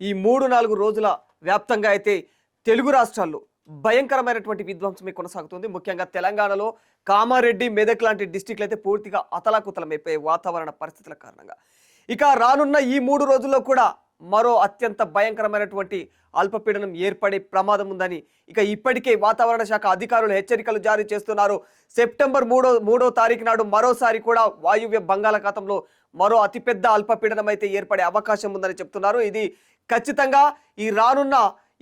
ఈ 3-4 రోజుల వ్యాప్తంగా అయితే తెలుగు రాష్ట్రాల్లో భయంకరమైనటువంటి విధ్వంసమే కొనసాగుతుంది. ముఖ్యంగా తెలంగాణలో కామారెడ్డి, మెదక్ లాంటి డిస్ట్రిక్ట్లు అయితే పూర్తిగా అతలాకుతలమైపోయే వాతావరణ పరిస్థితుల కారణంగా. ఇక రానున్న ఈ 3 రోజుల్లో కూడా మరో అత్యంత భయంకరమైనటువంటి అల్పపీడనం ఏర్పడే ప్రమాదం ఉందని ఇక ఇప్పటికే వాతావరణ శాఖ అధికారులు హెచ్చరికలు జారీ చేస్తున్నారు. సెప్టెంబర్ 3వ తారీఖు నాడు మరోసారి కూడా వాయువ్య బంగాళాఖాతంలో మరో అతిపెద్ద అల్పపీడనం అయితే ఏర్పడే అవకాశం ఉందని చెప్తున్నారు. ఇది ఖచ్చితంగా ఈ రానున్న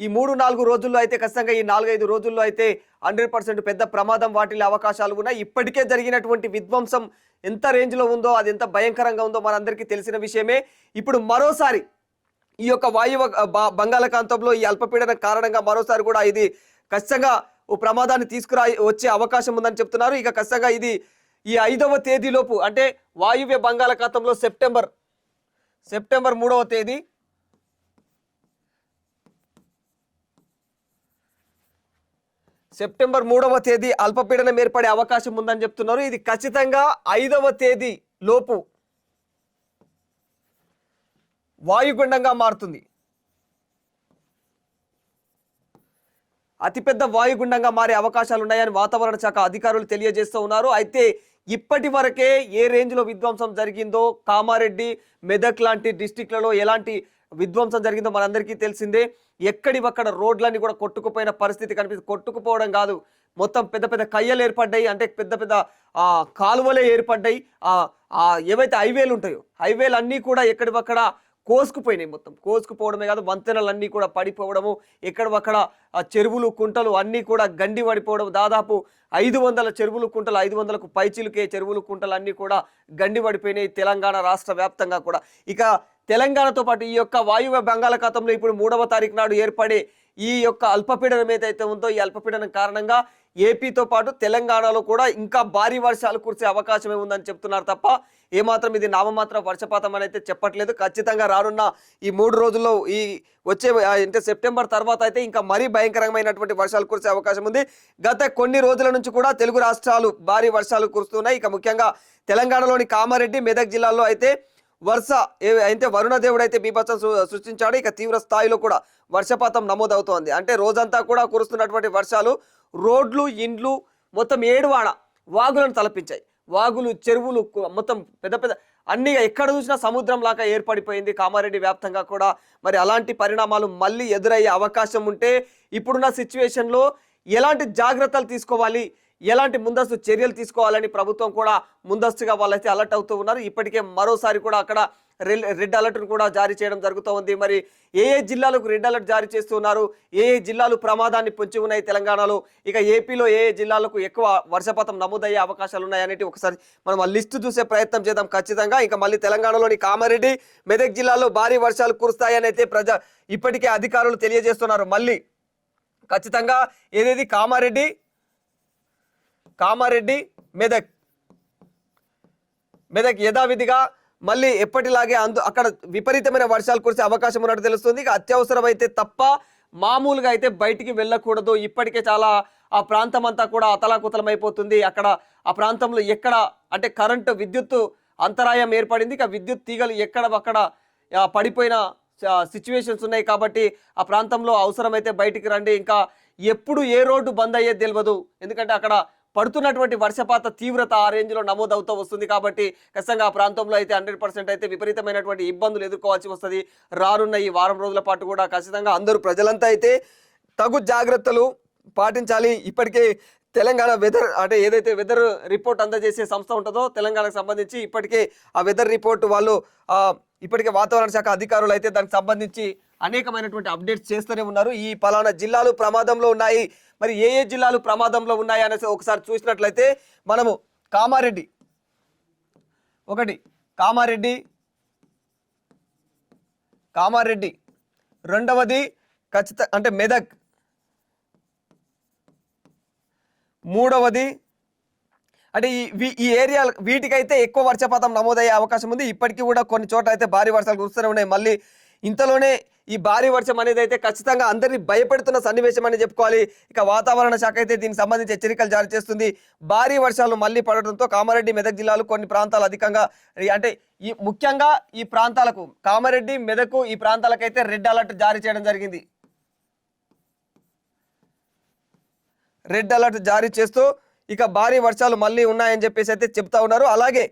ఈ 3-4 రోజుల్లో అయితే ఖచ్చితంగా ఈ 4-5 రోజుల్లో అయితే 100% పెద్ద ప్రమాదం వాటిల్లే అవకాశాలు ఉన్నాయి. ఇప్పటికే జరిగినటువంటి విధ్వంసం ఎంత రేంజ్లో ఉందో, అది ఎంత భయంకరంగా ఉందో మనందరికీ తెలిసిన విషయమే. ఇప్పుడు మరోసారి ఈ యొక్క బంగాళాఖాతంలో ఈ అల్పపీడనం కారణంగా మరోసారి కూడా ఇది ఖచ్చితంగా ఓ ప్రమాదాన్ని వచ్చే అవకాశం ఉందని చెప్తున్నారు. ఇక ఖచ్చితంగా ఇది ఈ 5వ తేదీలోపు, అంటే వాయువ్య బంగాళాఖాతంలో సెప్టెంబర్ 3వ తేదీ అల్పపీడనం ఏర్పడే అవకాశం ఉందని చెప్తున్నారు. ఇది ఖచ్చితంగా 5వ తేదీ లోపు వాయుగుండంగా మారుతుంది. అతిపెద్ద వాయుగుండంగా మారే అవకాశాలు ఉన్నాయని వాతావరణ శాఖ అధికారులు తెలియజేస్తూ ఉన్నారు. అయితే ఇప్పటి వరకే ఏ రేంజ్లో విధ్వంసం జరిగిందో, కామారెడ్డి, మెదక్ లాంటి డిస్టిక్లలో ఎలాంటి విధ్వంసం జరిగిందో మనందరికీ తెలిసిందే. ఎక్కడివక్కడ రోడ్లన్నీ కూడా కొట్టుకుపోయిన పరిస్థితి కనిపిస్తుంది. కొట్టుకుపోవడం కాదు, మొత్తం పెద్ద పెద్ద కయ్యలు ఏర్పడ్డాయి, అంటే పెద్ద పెద్ద కాలువలే ఏర్పడ్డాయి. ఏవైతే హైవేలు ఉంటాయో హైవేలు అన్నీ కూడా ఎక్కడివక్కడ కోసుకుపోయినాయి. మొత్తం కోసుకుపోవడమే కాదు, వంతెనలన్నీ కూడా పడిపోవడము, ఎక్కడవక్కడ చెరువులు, కుంటలు అన్నీ కూడా గండి పడిపోవడం. దాదాపు 500 చెరువులు, కుంటలు, 500కు పైచిలుకే చెరువులు, కుంటలు అన్నీ కూడా గండి పడిపోయినాయి తెలంగాణ రాష్ట్ర వ్యాప్తంగా కూడా. ఇక తెలంగాణతో పాటు ఈ యొక్క వాయువ్య బంగాళాఖాతంలో ఇప్పుడు 3వ తారీఖు నాడు ఏర్పడే ఈ యొక్క అల్పపీడనం ఏదైతే ఉందో, ఈ అల్పపీడనం కారణంగా ఏపీతో పాటు తెలంగాణలో కూడా ఇంకా భారీ వర్షాలు కురిసే అవకాశమే ఉందని చెప్తున్నారు తప్ప ఏమాత్రం ఇది నామమాత్ర వర్షపాతం అని అయితే చెప్పట్లేదు. ఖచ్చితంగా రానున్న ఈ 3 రోజుల్లో ఈ వచ్చే అంటే సెప్టెంబర్ తర్వాత అయితే ఇంకా మరీ భయంకరమైనటువంటి వర్షాలు కురిసే అవకాశం ఉంది. గత కొన్ని రోజుల నుంచి కూడా తెలుగు రాష్ట్రాలు భారీ వర్షాలు కురుస్తున్నాయి. ఇక ముఖ్యంగా తెలంగాణలోని కామారెడ్డి, మెదక్ జిల్లాల్లో అయితే అయితే వరుణ దేవుడు అయితే బీభత్సం సృష్టించాడు. ఇక తీవ్ర స్థాయిలో కూడా వర్షపాతం నమోదవుతోంది. అంటే రోజంతా కూడా కురుస్తున్నటువంటి వర్షాలు రోడ్లు, ఇండ్లు, మొత్తం 7 వాగులను తలపించాయి. వాగులు, చెరువులు మొత్తం పెద్ద పెద్ద అన్ని ఎక్కడ చూసినా సముద్రం లాగా ఏర్పడిపోయింది కామారెడ్డి వ్యాప్తంగా కూడా. మరి అలాంటి పరిణామాలు మళ్ళీ ఎదురయ్యే అవకాశం ఉంటే ఇప్పుడున్న సిచ్యువేషన్లో ఎలాంటి జాగ్రత్తలు తీసుకోవాలి, ఎలాంటి ముందస్తు చర్యలు తీసుకోవాలని ప్రభుత్వం కూడా ముందస్తుగా వాళ్ళైతే అలర్ట్ అవుతూ ఉన్నారు. ఇప్పటికే మరోసారి కూడా అక్కడ రెడ్ అలర్ట్ను కూడా జారీ చేయడం జరుగుతూ ఉంది. మరి ఏ జిల్లాలకు రెడ్ అలర్ట్ జారీ చేస్తున్నారు, ఏ జిల్లాలు ప్రమాదాన్ని పొంచి ఉన్నాయి తెలంగాణలో, ఇక ఏపీలో ఏ జిల్లాలకు ఎక్కువ వర్షపాతం నమోదయ్యే అవకాశాలు ఉన్నాయనేది ఒకసారి మనం ఆ లిస్టు చూసే ప్రయత్నం చేద్దాం ఖచ్చితంగా. ఇంకా మళ్ళీ తెలంగాణలోని కామారెడ్డి, మెదక్ జిల్లాలో భారీ వర్షాలు కురుస్తాయని అయితే ఇప్పటికే అధికారులు తెలియజేస్తున్నారు. మళ్ళీ ఖచ్చితంగా ఏదేది కామారెడ్డి, మెదక్ యథావిధిగా మళ్ళీ ఎప్పటిలాగే అక్కడ విపరీతమైన వర్షాలు కురిసే అవకాశం ఉన్నట్టు తెలుస్తుంది. ఇక అత్యవసరం అయితే తప్ప మామూలుగా అయితే బయటికి వెళ్ళకూడదు. ఇప్పటికే చాలా ఆ ప్రాంతం అంతా కూడా అతలాకుతలమైపోతుంది. అక్కడ ఆ ప్రాంతంలో ఎక్కడ అంటే విద్యుత్ అంతరాయం ఏర్పడింది. ఇక విద్యుత్ తీగలు ఎక్కడక్కడ పడిపోయిన సిచ్యువేషన్స్ ఉన్నాయి. కాబట్టి ఆ ప్రాంతంలో అవసరమైతే బయటికి రండి. ఇంకా ఎప్పుడు ఏ రోడ్డు బంద్ అయ్యేది తెలియదు, ఎందుకంటే అక్కడ పడుతున్నటువంటి వర్షపాత తీవ్రత ఆ రేంజ్లో నమోదవుతూ వస్తుంది. కాబట్టి ఖచ్చితంగా ఆ ప్రాంతంలో అయితే 100% అయితే విపరీతమైనటువంటి ఇబ్బందులు ఎదుర్కోవాల్సి వస్తుంది. రానున్న ఈ వారం రోజుల పాటు కూడా ఖచ్చితంగా అందరూ ప్రజలంతా అయితే తగు జాగ్రత్తలు పాటించాలి. ఇప్పటికే తెలంగాణ ఏదైతే వెదర్ రిపోర్ట్ అందజేసే సంస్థ ఉంటుందో తెలంగాణకు సంబంధించి ఇప్పటికే ఆ వెదర్ రిపోర్ట్ వాళ్ళు ఇప్పటికే వాతావరణ శాఖ అధికారులు అయితే దానికి సంబంధించి అనేకమైనటువంటి అప్డేట్స్ చేస్తూనే ఉన్నారు. ఈ పలానా జిల్లాలు ప్రమాదంలో ఉన్నాయి, మరి ఏ జిల్లాలు ప్రమాదంలో ఉన్నాయి అనేసి ఒకసారి చూసినట్లయితే మనము కామారెడ్డి, రెండవది ఖచ్చితంగా అంటే మెదక్, మూడవది అంటే ఈ ఏరియా వీటికైతే ఎక్కువ వర్షపాతం నమోదయ్యే అవకాశం ఉంది. ఇప్పటికీ కూడా కొన్ని చోట్ల అయితే భారీ వర్షాలు కురుస్తూనే ఉన్నాయి. మళ్ళీ ఇంతలోనే ఈ భారీ వర్షం అనేది అయితే ఖచ్చితంగా అందరినీ భయపెడుతున్న సన్నివేశం అని చెప్పుకోవాలి. ఇక వాతావరణ శాఖ అయితే దీనికి సంబంధించి హెచ్చరికలు జారీ చేస్తుంది. భారీ వర్షాలు మళ్లీ పడడంతో కామారెడ్డి, మెదక్ జిల్లాలు కొన్ని ప్రాంతాలు అధికంగా అంటే ముఖ్యంగా ఈ ప్రాంతాలకు కామారెడ్డి, మెదక్ ఈ ప్రాంతాలకైతే రెడ్ అలర్ట్ జారీ చేయడం జరిగింది. రెడ్ అలర్ట్ జారీ చేస్తూ ఇక భారీ వర్షాలు మళ్ళీ ఉన్నాయని చెప్పేసి అయితే చెప్తా ఉన్నారు. అలాగే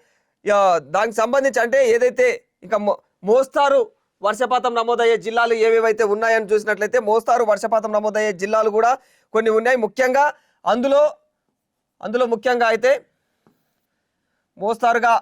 దానికి సంబంధించి అంటే ఏదైతే ఇక మోస్తారు వర్షపాతం నమోదయ్యే జిల్లాలు ఏవేవైతే ఉన్నాయని చూసినట్లయితే మోస్తారు వర్షపాతం నమోదయ్యే జిల్లాలు కూడా కొన్ని ఉన్నాయి. ముఖ్యంగా అందులో ముఖ్యంగా అయితే మోస్తారుగా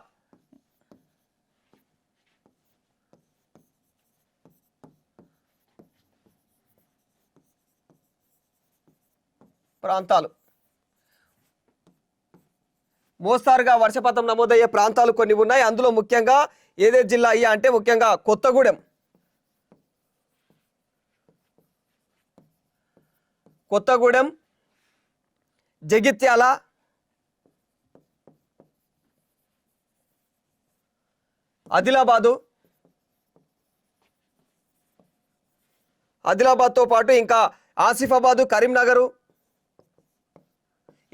మోస్తారుగా వర్షపాతం నమోదయ్యే ప్రాంతాలు కొన్ని ఉన్నాయి. అందులో ముఖ్యంగా ఏదే జిల్లా అయ్యా అంటే ముఖ్యంగా కొత్తగూడెం, జగిత్యాల, ఆదిలాబాద్తో పాటు ఇంకా ఆసిఫాబాదు, కరీంనగరు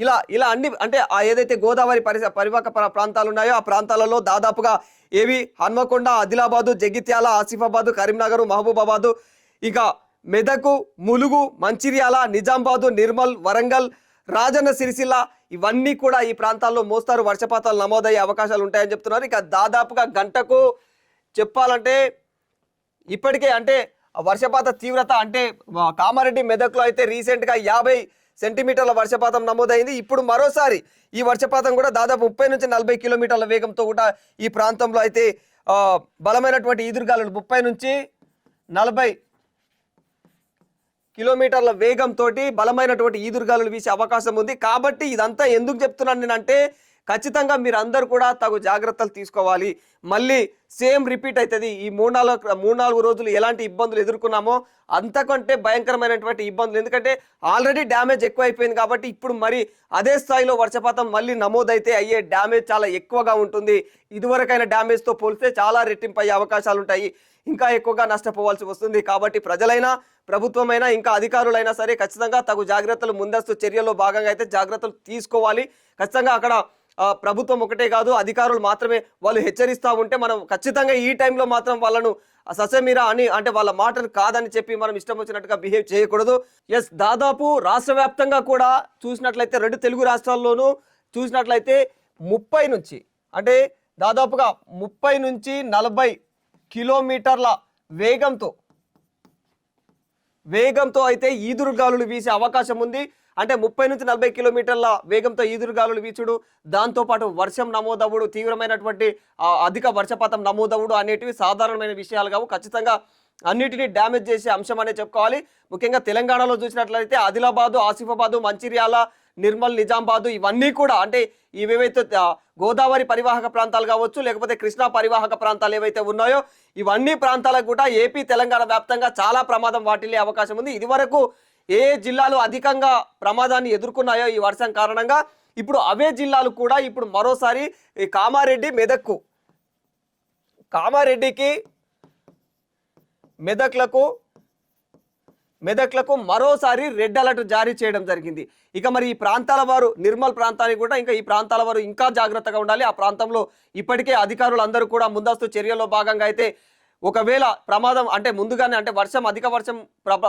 ఇలా అన్ని అంటే ఏదైతే గోదావరి పరివాహక ప్రాంతాలు ఉన్నాయో ఆ ప్రాంతాలలో దాదాపుగా ఏవి హన్మకొండ, ఆదిలాబాదు, జగిత్యాల, ఆసిఫాబాదు, కరీంనగర్, మహబూబాబాదు, ఇక మెదకు, ములుగు, మంచిర్యాల, నిజామాబాదు, నిర్మల్, వరంగల్, రాజన్న సిరిసిల్ల ఇవన్నీ కూడా ఈ ప్రాంతాల్లో మోస్తారు వర్షపాతాలు నమోదయ్యే అవకాశాలు ఉంటాయని చెప్తున్నారు. ఇక దాదాపుగా గంటకు చెప్పాలంటే ఇప్పటికే అంటే వర్షపాత తీవ్రత అంటే కామారెడ్డి, మెదక్లో అయితే రీసెంట్గా 50 సెంటీమీటర్ల వర్షపాతం నమోదైంది. ఇప్పుడు మరోసారి ఈ వర్షపాతం కూడా దాదాపు 30 నుంచి 40 కిలోమీటర్ల వేగంతో కూడా ఈ ప్రాంతంలో అయితే బలమైనటువంటి ఈదురుగాలులు 30 నుంచి 40 కిలోమీటర్ల వేగంతో బలమైనటువంటి ఈదురుగాలులు వీసే అవకాశం ఉంది. కాబట్టి ఇదంతా ఎందుకు చెప్తున్నాను నేనంటే ఖచ్చితంగా మీరు అందరూ కూడా తగు జాగ్రత్తలు తీసుకోవాలి. మళ్ళీ సేమ్ రిపీట్ అవుతుంది. ఈ 3-4 రోజులు ఎలాంటి ఇబ్బందులు ఎదుర్కొన్నామో అంతకంటే భయంకరమైనటువంటి ఇబ్బందులు, ఎందుకంటే ఆల్రెడీ డ్యామేజ్ ఎక్కువైపోయింది కాబట్టి ఇప్పుడు మరి అదే స్థాయిలో వర్షపాతం మళ్ళీ నమోదైతే అయ్యే డ్యామేజ్ చాలా ఎక్కువగా ఉంటుంది. ఇదివరకైన డ్యామేజ్తో పోలిస్తే చాలా రెట్టింపు అయ్యే అవకాశాలు ఉంటాయి, ఇంకా ఎక్కువగా నష్టపోవాల్సి వస్తుంది. కాబట్టి ప్రజలైనా, ప్రభుత్వమైనా, ఇంకా అధికారులైనా సరే ఖచ్చితంగా తగు జాగ్రత్తలు, ముందస్తు చర్యల్లో భాగంగా అయితే జాగ్రత్తలు తీసుకోవాలి. ఖచ్చితంగా అక్కడ ప్రభుత్వం ఒకటే కాదు, అధికారులు మాత్రమే వాళ్ళు హెచ్చరిస్తూ ఉంటే మనం ఖచ్చితంగా ఈ టైంలో మాత్రం వాళ్ళను ససమీరా అని అంటే వాళ్ళ మాటను కాదని చెప్పి మనం ఇష్టం వచ్చినట్టుగా బిహేవ్ చేయకూడదు. ఎస్, దాదాపు రాష్ట్ర వ్యాప్తంగా కూడా చూసినట్లయితే 2 తెలుగు రాష్ట్రాల్లోనూ చూసినట్లయితే 30 నుంచి అంటే దాదాపుగా 30 నుంచి 40 కిలోమీటర్ల వేగంతో అయితే ఈదురుగాలులు వీసే అవకాశం ఉంది. అంటే 30 నుంచి 40 కిలోమీటర్ల వేగంతో ఈదురుగాలులు వీచుడు, దాంతోపాటు వర్షం నమోదవుడు, తీవ్రమైనటువంటి అధిక వర్షపాతం నమోదవుడు అనేటివి సాధారణమైన విషయాలు కావు. ఖచ్చితంగా అన్నిటినీ డ్యామేజ్ చేసే అంశం అనే చెప్పుకోవాలి. ముఖ్యంగా తెలంగాణలో చూసినట్లయితే ఆదిలాబాదు, ఆసిఫాబాదు, మంచిర్యాల, నిర్మల్, నిజామాబాదు ఇవన్నీ కూడా అంటే ఇవేవైతే గోదావరి పరివాహక ప్రాంతాలు కావచ్చు, లేకపోతే కృష్ణా పరివాహక ప్రాంతాలు ఏవైతే ఉన్నాయో ఇవన్నీ ప్రాంతాలకు కూడా ఏపీ, తెలంగాణ వ్యాప్తంగా చాలా ప్రమాదం వాటిల్లే అవకాశం ఉంది. ఇదివరకు ఏ జిల్లాలు అధికంగా ప్రమాదాన్ని ఎదుర్కొన్నాయో ఈ వర్షం కారణంగా ఇప్పుడు అవే జిల్లాలు కూడా ఇప్పుడు మరోసారి కామారెడ్డి, కామారెడ్డికి, మెదక్లకు మరోసారి రెడ్ అలర్ట్ జారీ చేయడం జరిగింది. ఇక మరి ఈ ప్రాంతాల వారు, నిర్మల్ ప్రాంతానికి కూడా ఇంకా ఈ ప్రాంతాల వారు ఇంకా జాగ్రత్తగా ఉండాలి. ఆ ప్రాంతంలో ఇప్పటికే అధికారులు అందరూ కూడా ముందస్తు చర్యల్లో భాగంగా అయితే ఒకవేళ ప్రమాదం అంటే ముందుగానే అంటే అధిక వర్షం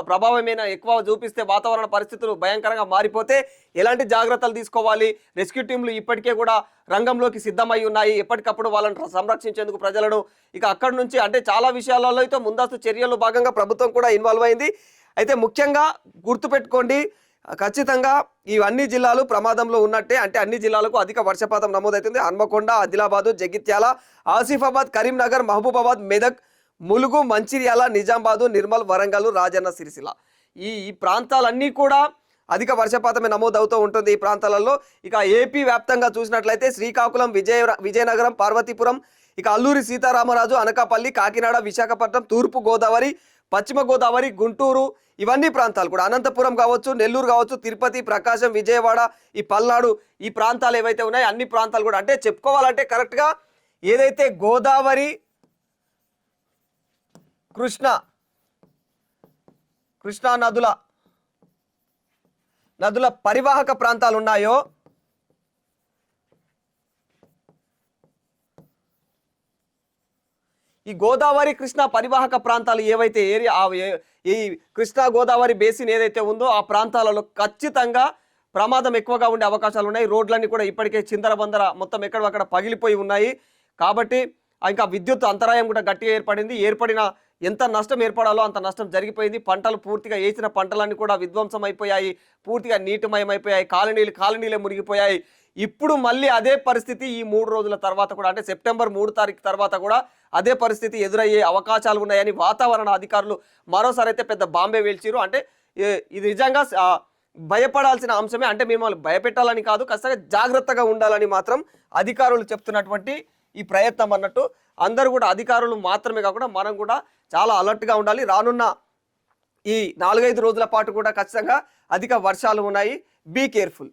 ప్రభావమైన ఎక్కువ చూపిస్తే వాతావరణ పరిస్థితులు భయంకరంగా మారిపోతే ఎలాంటి జాగ్రత్తలు తీసుకోవాలి, రెస్క్యూ టీంలు ఇప్పటికే కూడా రంగంలోకి సిద్ధమై ఉన్నాయి. ఎప్పటికప్పుడు వాళ్ళని సంరక్షించేందుకు ప్రజలను ఇక అక్కడి నుంచి అంటే చాలా విషయాలలో అయితే ముందస్తు చర్యల్లో భాగంగా ప్రభుత్వం కూడా ఇన్వాల్వ్ అయింది. అయితే ముఖ్యంగా గుర్తుపెట్టుకోండి, ఖచ్చితంగా ఇవన్నీ జిల్లాలు ప్రమాదంలో ఉన్నట్టే. అంటే అన్ని జిల్లాలకు అధిక వర్షపాతం నమోదవుతుంది. హన్మకొండ, ఆదిలాబాదు, జగిత్యాల, ఆసిఫాబాద్, కరీంనగర్, మహబూబాబాద్, మెదక్, ములుగు, మంచిర్యాల, నిజామాబాదు, నిర్మల్, వరంగల్, రాజన్న సిరిసిల్ల ఈ ప్రాంతాలన్నీ కూడా అధిక వర్షపాతమే నమోదవుతూ ఉంటుంది. ఈ ప్రాంతాలలో ఇక ఏపీ వ్యాప్తంగా చూసినట్లయితే శ్రీకాకుళం, విజయనగరం, పార్వతీపురం, ఇక అల్లూరి సీతారామరాజు, అనకాపల్లి, కాకినాడ, విశాఖపట్నం, తూర్పు గోదావరి, పశ్చిమ గోదావరి, గుంటూరు ఇవన్నీ ప్రాంతాలు కూడా, అనంతపురం కావచ్చు, నెల్లూరు కావచ్చు, తిరుపతి, ప్రకాశం, విజయవాడ, ఈ పల్నాడు ఈ ప్రాంతాలు ఏవైతే ఉన్నాయో అన్ని ప్రాంతాలు కూడా అంటే చెప్పుకోవాలంటే కరెక్ట్గా ఏదైతే గోదావరి కృష్ణా నదుల పరివాహక ప్రాంతాలు ఉన్నాయో ఈ గోదావరి కృష్ణా పరివాహక ప్రాంతాలు ఏవైతే ఈ కృష్ణా గోదావరి బేసిన్ ఏదైతే ఉందో ఆ ప్రాంతాలలో ఖచ్చితంగా ప్రమాదం ఎక్కువగా ఉండే అవకాశాలు ఉన్నాయి. రోడ్లన్నీ కూడా ఇప్పటికే చిందరబందర మొత్తం ఎక్కడక్కడ పగిలిపోయి ఉన్నాయి. కాబట్టి ఇంకా విద్యుత్ అంతరాయం కూడా గట్టిగా ఏర్పడిన ఎంత నష్టం ఏర్పడాలో అంత నష్టం జరిగిపోయింది. పంటలు పూర్తిగా వేసిన పంటలన్నీ కూడా విధ్వంసం అయిపోయాయి, పూర్తిగా నీటిమయమైపోయాయి, కాలనీలే మునిగిపోయాయి. ఇప్పుడు మళ్ళీ అదే పరిస్థితి ఈ 3 రోజుల తర్వాత కూడా, అంటే సెప్టెంబర్ 3 తారీఖు తర్వాత కూడా అదే పరిస్థితి ఎదురయ్యే అవకాశాలు ఉన్నాయని వాతావరణ అధికారులు మరోసారి అయితే పెద్ద బాంబే వేల్చారు. అంటే ఇది నిజంగా భయపడాల్సిన అంశమే. అంటే మిమ్మల్ని భయపెట్టాలని కాదు, ఖచ్చితంగా జాగ్రత్తగా ఉండాలని మాత్రం అధికారులు చెప్తున్నటువంటి ఈ ప్రయత్నం అన్నట్టు. అందరూ కూడా అధికారులు మాత్రమే కాకుండా మనం కూడా చాలా అలర్ట్గా ఉండాలి. రానున్న ఈ 4-5 రోజుల పాటు కూడా ఖచ్చితంగా అధిక వర్షాలు ఉన్నాయి. Be careful.